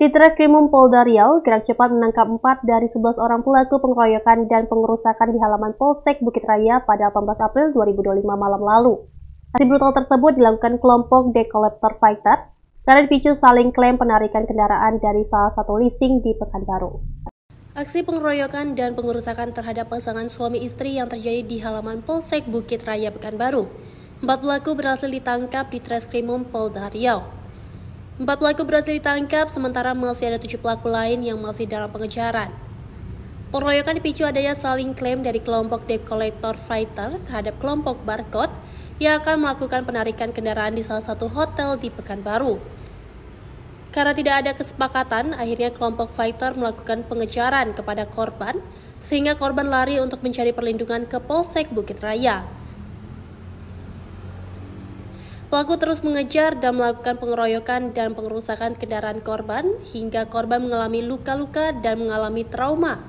Di Treskrimum Polda Riau, gerak cepat menangkap 4 dari 11 orang pelaku pengeroyokan dan pengerusakan di halaman Polsek Bukit Raya pada 18 April 2025 malam lalu. Aksi brutal tersebut dilakukan kelompok debt collector fighter karena dipicu saling klaim penarikan kendaraan dari salah satu leasing di Pekanbaru. Aksi pengeroyokan dan pengerusakan terhadap pasangan suami istri yang terjadi di halaman Polsek Bukit Raya Pekanbaru. 4 pelaku berhasil ditangkap di Treskrimum Polda Riau. 4 pelaku berhasil ditangkap, sementara masih ada 7 pelaku lain yang masih dalam pengejaran. Pengeroyokan dipicu adanya saling klaim dari kelompok debt collector fighter terhadap kelompok barcode yang akan melakukan penarikan kendaraan di salah satu hotel di Pekanbaru. Karena tidak ada kesepakatan, akhirnya kelompok fighter melakukan pengejaran kepada korban, sehingga korban lari untuk mencari perlindungan ke Polsek Bukit Raya. Pelaku terus mengejar dan melakukan pengeroyokan dan pengerusakan kendaraan korban hingga korban mengalami luka-luka dan mengalami trauma.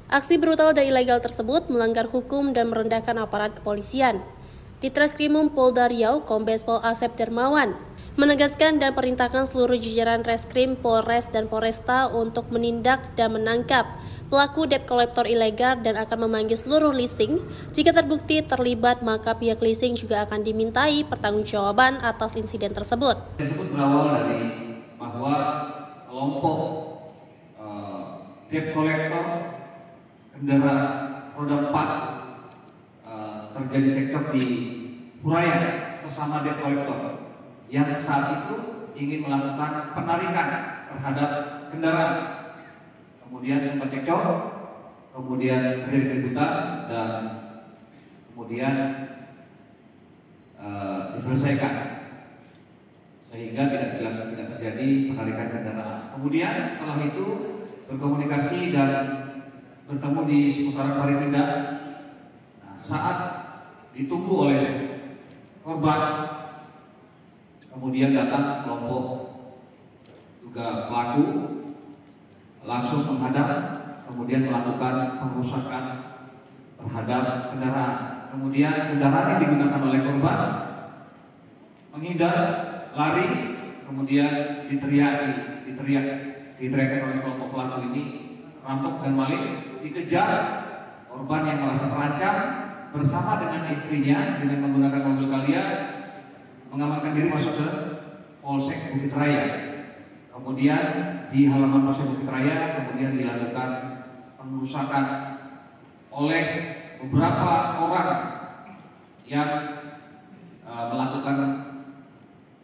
Aksi brutal dan ilegal tersebut melanggar hukum dan merendahkan aparat kepolisian. Di Treskrimum Polda Riau, Kombes Pol Asep Darmawan menegaskan dan perintahkan seluruh jajaran Reskrim, Polres, dan Polresta untuk menindak dan menangkap pelaku debt collector ilegal dan akan memanggil seluruh leasing. Jika terbukti terlibat, maka pihak leasing juga akan dimintai pertanggungjawaban atas insiden tersebut. Tersebut berawal dari bahwa kelompok debt collector kendaraan roda 4 terjadi cekcok di Huraya sesama debt collector yang saat itu ingin melakukan penarikan terhadap kendaraan. Kemudian sempat cekcok, kemudian terjadi keributan dan kemudian diselesaikan sehingga tidak terjadi penarikan kendaraan. Kemudian setelah itu berkomunikasi dan bertemu di seputaran Paringindah. Saat ditunggu oleh korban, kemudian datang kelompok juga pelaku langsung menghadap, kemudian melakukan pengerusakan terhadap kendaraan. Kemudian kendaraan yang digunakan oleh korban menghindar, lari, kemudian diteriakan oleh kelompok pelaku ini, rampok dan maling, dikejar. Korban yang merasa terancam bersama dengan istrinya dengan menggunakan mobil Calya mengamankan diri masuk ke Polsek Bukit Raya. Kemudian di halaman Polsek Bukit Raya kemudian dilakukan pengerusakan oleh beberapa orang yang melakukan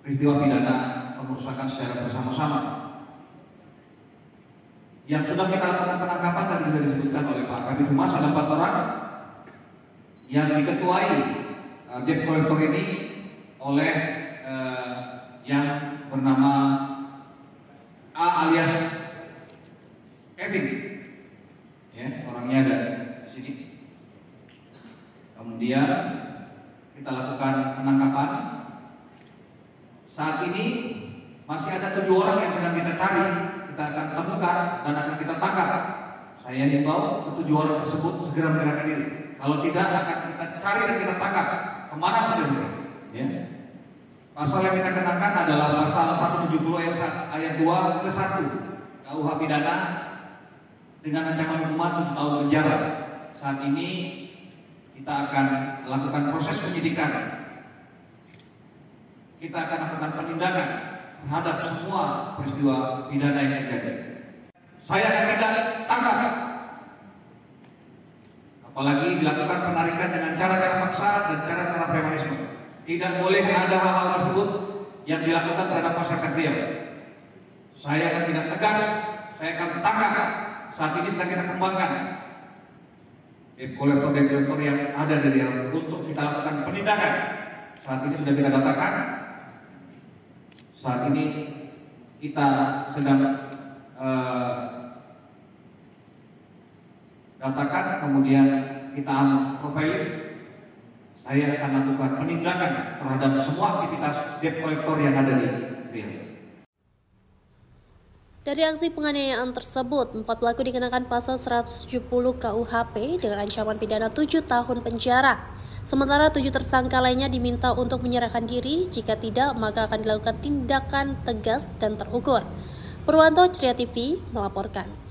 peristiwa pidana pengerusakan secara bersama-sama. Yang sudah kita lakukan penangkapan dan juga disebutkan oleh Pak Kabid Humas, ada 4 orang yang diketuai debt collector ini oleh yang bernama A alias Kevin, ya, orangnya ada di sini. Kemudian kita lakukan penangkapan. Saat ini masih ada 7 orang yang sedang kita cari, kita akan temukan dan akan kita tangkap. Saya himbau ke 7 orang tersebut segera menyerahkan diri. Kalau tidak, akan kita cari dan kita tangkap kemana pun dia. Ya. Pasal yang kita kenakan adalah pasal 170 ayat 2 ke 1 KUH pidana dengan ancaman hukuman 7 tahun penjara. Saat ini kita akan lakukan proses penyidikan. Kita akan lakukan penindakan terhadap semua peristiwa pidana yang terjadi. Saya akan kita tangkap. Apalagi dilakukan penarikan dengan cara-cara paksa dan cara-cara premanisme. Tidak boleh ada hal-hal tersebut yang dilakukan terhadap masyarakat Riau. Saya akan tidak tegas, saya akan tangkap. Saat ini sedang kita kembangkan debt collector yang ada di Riau untuk kita lakukan penindakan. Saat ini sudah kita datakan. Saat ini kita sedang datakan, kemudian kita profiling. Saya akan lakukan penindakan terhadap semua aktivitas debt collector yang ada di Riau. Dari aksi penganiayaan tersebut, 4 pelaku dikenakan pasal 170 KUHP dengan ancaman pidana 7 tahun penjara. Sementara 7 tersangka lainnya diminta untuk menyerahkan diri, jika tidak maka akan dilakukan tindakan tegas dan terukur. Purwanto Ceria TV melaporkan.